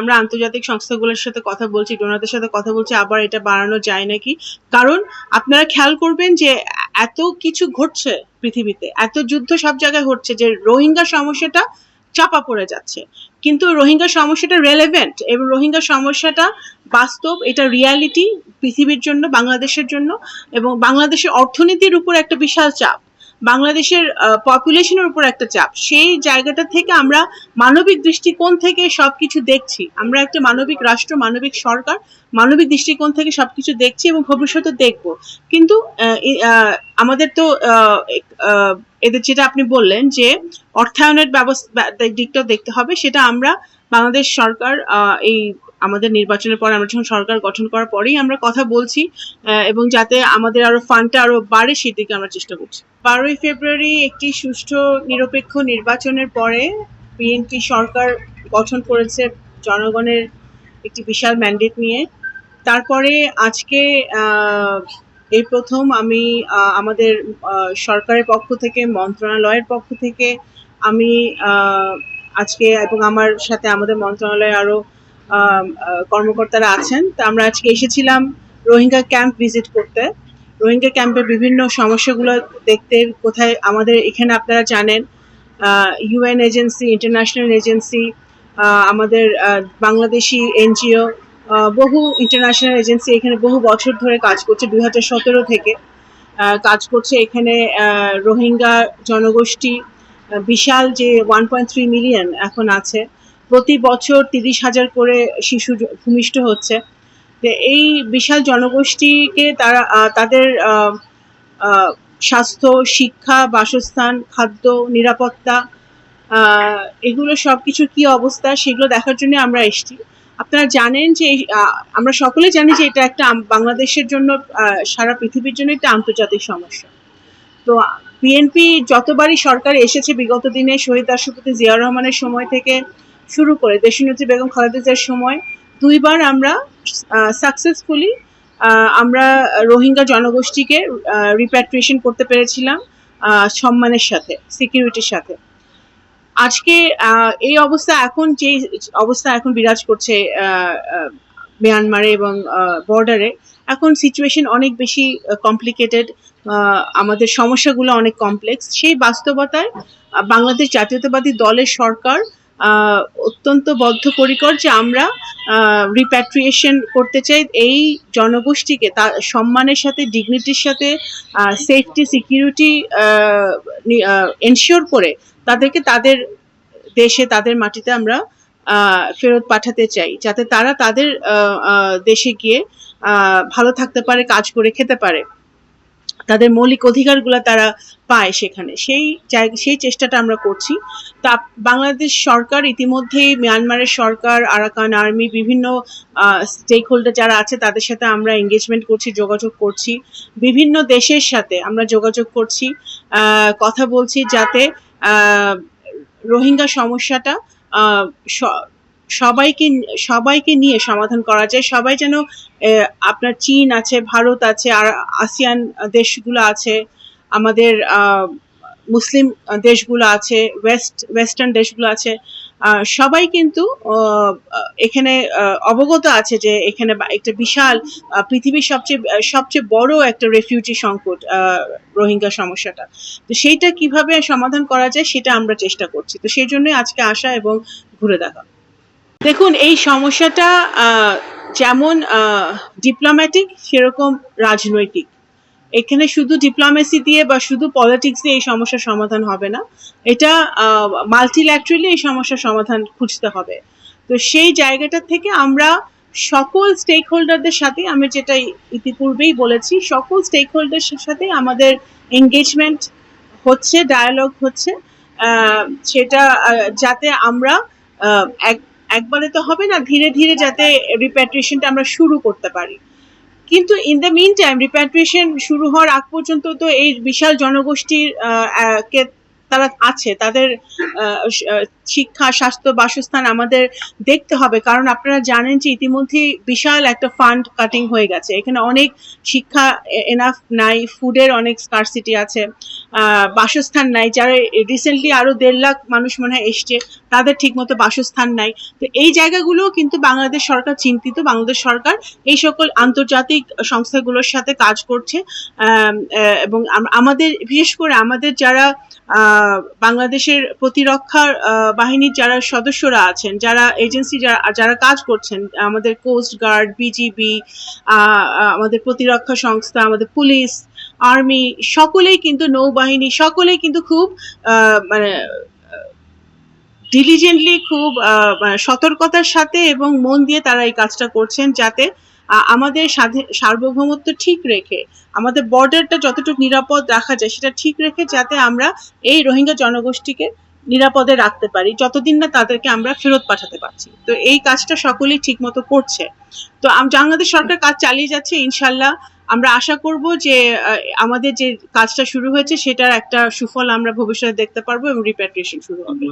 আমরা আন্তর্জাতিক সংস্থাগুলোর সাথে কথা বলছি, ডোনারদের সাথে কথা বলছি, আবার এটা বাড়ানো যায় নাকি। কারণ আপনারা খেয়াল করবেন যে এত কিছু ঘটছে পৃথিবীতে, এত যুদ্ধ সব জায়গায় ঘটছে যে রোহিঙ্গা সমস্যাটা চাপা পড়ে যাচ্ছে, কিন্তু রোহিঙ্গা সমস্যাটা রেলেভেন্ট এবং রোহিঙ্গা সমস্যাটা বাস্তব, এটা রিয়ালিটি পৃথিবীর জন্য, বাংলাদেশের জন্য, এবং বাংলাদেশের অর্থনীতির উপর একটা বিশাল চাপ, বাংলাদেশের পপুলেশনের উপর একটা চাপ। সেই জায়গাটা থেকে আমরা মানবিক দৃষ্টিকোণ থেকে সবকিছু দেখছি, আমরা একটা মানবিক রাষ্ট্র, মানবিক সরকার, মানবিক দৃষ্টিকোণ থেকে সবকিছু দেখছি এবং ভবিষ্যতে দেখব। কিন্তু আমাদের তো এদের যেটা আপনি বললেন যে অর্থায়নের ব্যবস্থা দিকটা দেখতে হবে, সেটা আমরা বাংলাদেশ সরকার এই আমাদের নির্বাচনের পর, আমরা যখন সরকার গঠন করার পরেই আমরা কথা বলছি, এবং যাতে আমাদের আরো ফান্ডটা আরো বাড়ে সেদিকে আমরা চেষ্টা করছি। 12ই ফেব্রুয়ারি একটি সুষ্ঠু নিরপেক্ষ নির্বাচনের পরে বিএনপি সরকার গঠন করেছে জনগণের একটি বিশাল ম্যান্ডেট নিয়ে। তারপরে আজকে এই প্রথম আমি আমাদের সরকারের পক্ষ থেকে, মন্ত্রণালয়ের পক্ষ থেকে আমি আজকে, এবং আমার সাথে আমাদের মন্ত্রণালয়ে আরো কর্মকর্তারা আছেন, তা আমরা আজকে এসেছিলাম রোহিঙ্গা ক্যাম্প ভিজিট করতে, রোহিঙ্গা ক্যাম্পের বিভিন্ন সমস্যাগুলো দেখতে। কোথায় আমাদের এখানে আপনারা জানেন ইউএন এজেন্সি, ইন্টারন্যাশনাল এজেন্সি, আমাদের বাংলাদেশি এনজিও, বহু ইন্টারন্যাশনাল এজেন্সি এখানে বহু বছর ধরে কাজ করছে, 2017 থেকে কাজ করছে এখানে। রোহিঙ্গা জনগোষ্ঠী বিশাল যে 1.3 মিলিয়ন এখন আছে, প্রতি বছর 30,000 করে শিশু ভূমিষ্ঠ হচ্ছে। এই বিশাল জনগোষ্ঠীকে তারা তাদের স্বাস্থ্য, শিক্ষা, বাসস্থান, খাদ্য, নিরাপত্তা, এগুলো সবকিছু কি অবস্থা সেগুলো দেখার জন্য আমরা এসেছি। আপনারা জানেন যে আমরা সকলে জানি যে এটা একটা বাংলাদেশের জন্য, সারা পৃথিবীর জন্য একটা আন্তর্জাতিক সমস্যা। তো বিএনপি যতবারই সরকার এসেছে বিগত দিনে, শহীদ রাষ্ট্রপতি জিয়াউর রহমানের সময় থেকে শুরু করে দেশনেত্রী বেগম খালেদা জিয়ার সময়, 2বার আমরা সাকসেসফুলি আমরা রোহিঙ্গা জনগোষ্ঠীকে রিপ্যাট্রিয়েশন করতে পেরেছিলাম সম্মানের সাথে, সিকিউরিটির সাথে। আজকে এই অবস্থা, এখন যে অবস্থা এখন বিরাজ করছে মিয়ানমারে এবং বর্ডারে, এখন সিচুয়েশন অনেক বেশি কমপ্লিকেটেড, আমাদের সমস্যাগুলো অনেক কমপ্লেক্স। সেই বাস্তবতায় বাংলাদেশ জাতীয়তাবাদী দলের সরকার অত্যন্ত বদ্ধপরিকর যে আমরা রিপ্যাট্রিয়েশন করতে চাই এই জনগোষ্ঠীকে, তার সম্মানের সাথে, ডিগনিটির সাথে, সেফটি সিকিউরিটি এনশিওর করে তাদেরকে তাদের দেশে, তাদের মাটিতে আমরা ফেরত পাঠাতে চাই, যাতে তারা তাদের দেশে গিয়ে ভালো থাকতে পারে, কাজ করে খেতে পারে, তাদের মৌলিক অধিকারগুলো তারা পায় সেখানে। সেই চেষ্টাটা আমরা করছি। তা বাংলাদেশ সরকার ইতিমধ্যেই মিয়ানমারের সরকার, আরাকান আর্মি, বিভিন্ন স্টেক হোল্ডার যারা আছে তাদের সাথে আমরা এঙ্গেজমেন্ট করছি, যোগাযোগ করছি, বিভিন্ন দেশের সাথে আমরা যোগাযোগ করছি, কথা বলছি, যাতে রোহিঙ্গা সমস্যাটা সবাইকে নিয়ে সমাধান করা যায়। সবাই যেন, আপনার চীন আছে, ভারত আছে, আর আসিয়ান দেশগুলো আছে, আমাদের মুসলিম দেশগুলো আছে, ওয়েস্টার্ন দেশগুলো আছে, সবাই কিন্তু এখানে অবগত আছে যে এখানে একটা বিশাল, পৃথিবীর সবচেয়ে বড় একটা রেফিউজি সংকট রোহিঙ্গা সমস্যাটা। তো সেইটা কিভাবে সমাধান করা যায় সেটা আমরা চেষ্টা করছি। তো সেই জন্যই আজকে আসা এবং ঘুরে দেখা। দেখুন, এই সমস্যাটা যেমন ডিপ্লোম্যাটিক সেরকম রাজনৈতিক। এখানে শুধু ডিপ্লোমেসি দিয়ে বা শুধু পলিটিক্স দিয়ে এই সমস্যার সমাধান হবে না, এটা মাল্টিল্যাটারালি এই সমস্যার সমাধান খুঁজতে হবে। তো সেই জায়গাটা থেকে আমরা সকল স্টেক হোল্ডারদের সাথে, আমি যেটা ইতিপূর্বেই বলেছি, সকল স্টেক হোল্ডারের সাথে আমাদের এঙ্গেজমেন্ট হচ্ছে, ডায়ালগ হচ্ছে, সেটা যাতে আমরা একবারে তো হবে না, ধীরে ধীরে যাতে রিপ্যাট্রিয়েশনটা আমরা শুরু করতে পারি। কিন্তু in the meantime repatriation শুরু হওয়ার আগ পর্যন্ত তো এই বিশাল জনগোষ্ঠীর কে তারা আছে, তাদের শিক্ষা, স্বাস্থ্য, বাসস্থান আমাদের দেখতে হবে। কারণ আপনারা জানেন যে ইতিমধ্যে বিশাল একটা ফান্ড কাটিং হয়ে গেছে, এখানে অনেক শিক্ষা এনাফ নাই, ফুডের অনেক স্কারসিটি আছে, বাসস্থান নাই। যারা রিসেন্টলি আরো 1.5 লাখ মানুষ মনে হয় এসছে, তাদের ঠিক মতো বাসস্থান নাই। তো এই জায়গাগুলো কিন্তু বাংলাদেশ সরকার চিন্তিত। বাংলাদেশ সরকার এই সকল আন্তর্জাতিক সংস্থাগুলোর সাথে কাজ করছে, এবং আমাদের বিশেষ করে আমাদের যারা বাংলাদেশের প্রতিরক্ষা বাহিনীর যারা সদস্যরা আছেন, যারা এজেন্সি যারা কাজ করছেন, আমাদের কোস্ট গার্ড, বিজিবি, আমাদের প্রতিরক্ষা সংস্থা, আমাদের পুলিশ, আর্মি, সকলেই কিন্তু নৌবাহিনী, সকলেই কিন্তু খুব মানে ডিলিজেন্টলি, খুব সতর্কতার সাথে এবং মন দিয়ে তারা এই কাজটা করছেন, যাতে আমাদের সার্বভৌমত্ব ঠিক রেখে, আমাদের বর্ডারটা যতটুকু নিরাপদ রাখা যায় সেটা ঠিক রেখে, যাতে আমরা এই রোহিঙ্গা জনগোষ্ঠীকে নিরাপদে রাখতে পারি যতদিন না তাদেরকে আমরা ফেরত পাঠাতে পারছি। তো এই কাজটা সকলেই ঠিক মতো করছে। তো বাংলাদেশ সরকার কাজ চালিয়ে যাচ্ছে, ইনশাল্লাহ আমরা আশা করব যে আমাদের যে কাজটা শুরু হয়েছে সেটার একটা সুফল আমরা ভবিষ্যতে দেখতে পারবো এবং রিপ্যাট্রিয়েশন শুরু হবে।